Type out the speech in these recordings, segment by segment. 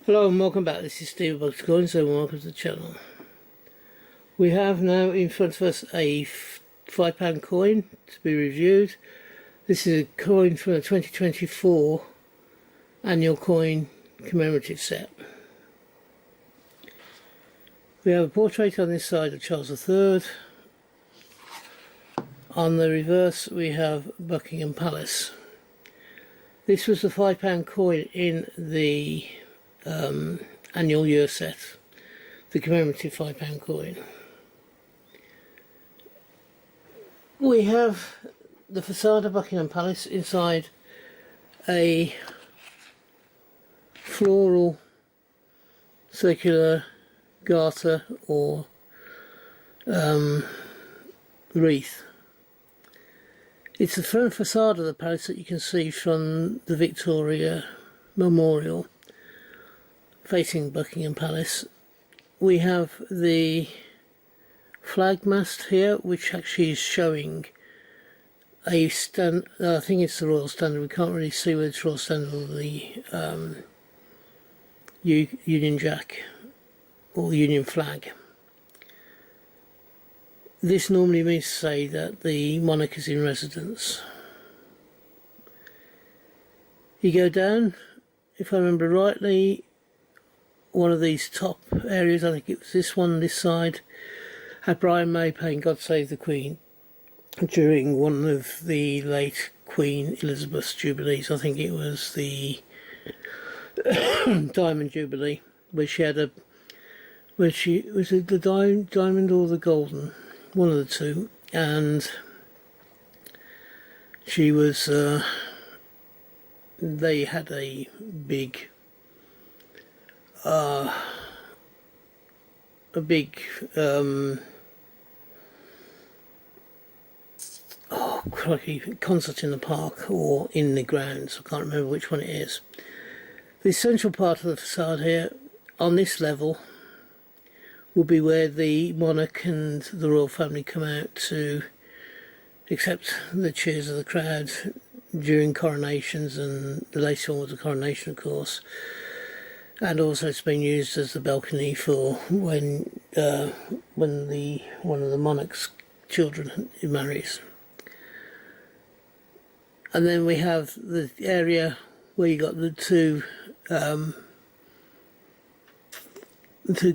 Hello and welcome back. This is Steve Bugs Coins and welcome to the channel. We have now in front of us a £5 coin to be reviewed. This is a coin from the 2024 annual coin commemorative set. We have a portrait on this side of Charles III. On the reverse we have Buckingham Palace. This was the £5 coin in the annual year set, the commemorative £5 coin. We have the facade of Buckingham Palace, inside a floral circular garter or wreath. It's the front facade of the palace that you can see from the Victoria Memorial facing Buckingham Palace. We have the flag mast here, which actually is showing a stand. I think it's the Royal Standard. We can't really see whether it's Royal Standard or the Union Jack or Union flag. This normally means to say that the monarch is in residence. You go down, if I remember rightly, one of these top areas, I think it was this one, this side, had Brian May playing God Save the Queen during one of the late Queen Elizabeth's Jubilees. I think it was the Diamond Jubilee, where she had was it the diamond or the golden? One of the two, and she was, they had a big crikey, concert in the park or in the grounds. I can't remember which one it is. The central part of the facade here, on this level, will be where the monarch and the royal family come out to accept the cheers of the crowd during coronations, and the latest one was the coronation, of course. And also it's been used as the balcony for when one of the monarch's children marries. And then we have the area where you got the two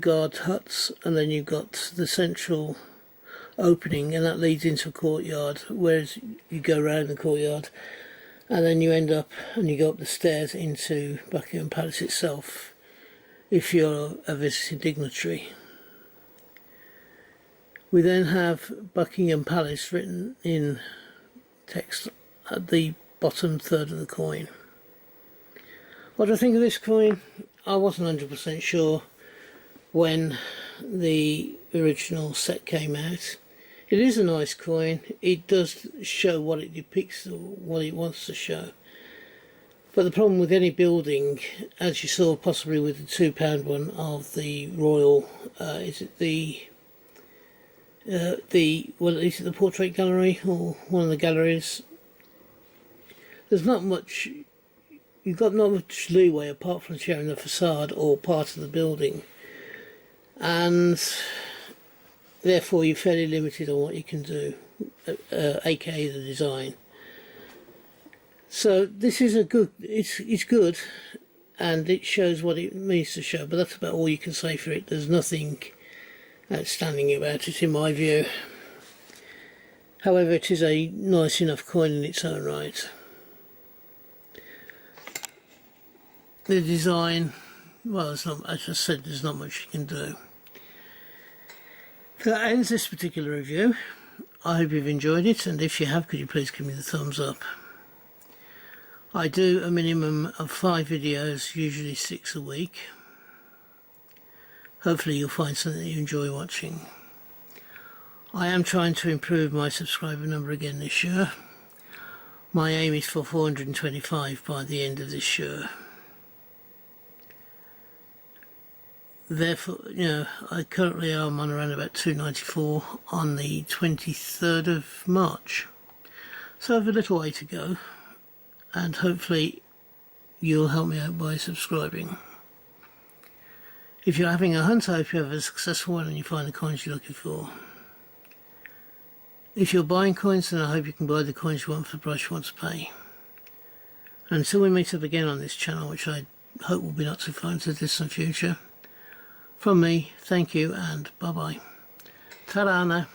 guard huts, and then you've got the central opening, and that leads into a courtyard, whereas you go around the courtyard and then you end up and you go up the stairs into Buckingham Palace itself if you're a visiting dignitary. We then have Buckingham Palace written in text at the bottom third of the coin. What do I think of this coin? I wasn't 100% sure when the original set came out. It is a nice coin. It does show what it depicts or what it wants to show. But the problem with any building, as you saw possibly with the £2 one of the Royal, is it the Portrait Gallery or one of the galleries? There's not much. You've got not much leeway apart from showing the facade or part of the building, and therefore you're fairly limited on what you can do, aka the design. So this is it's good, and it shows what it means to show, but that's about all you can say for it. There's nothing outstanding about it in my view. However, it is a nice enough coin in its own right. The design, well, it's not, as I said, there's not much you can do. So that ends this particular review. I hope you've enjoyed it, and if you have, could you please give me the thumbs up. I do a minimum of 5 videos, usually 6 a week. Hopefully you'll find something that you enjoy watching. I am trying to improve my subscriber number again this year. My aim is for 425 by the end of this year. Therefore, I currently am on around about 294 on the 23rd of March. So I have a little way to go, and hopefully you'll help me out by subscribing. If you're having a hunt, I hope you have a successful one and you find the coins you're looking for. If you're buying coins, then I hope you can buy the coins you want for the price you want to pay. Until we meet up again on this channel, which I hope will be not too far into the distant future, from me, thank you and bye bye. Ta-da now.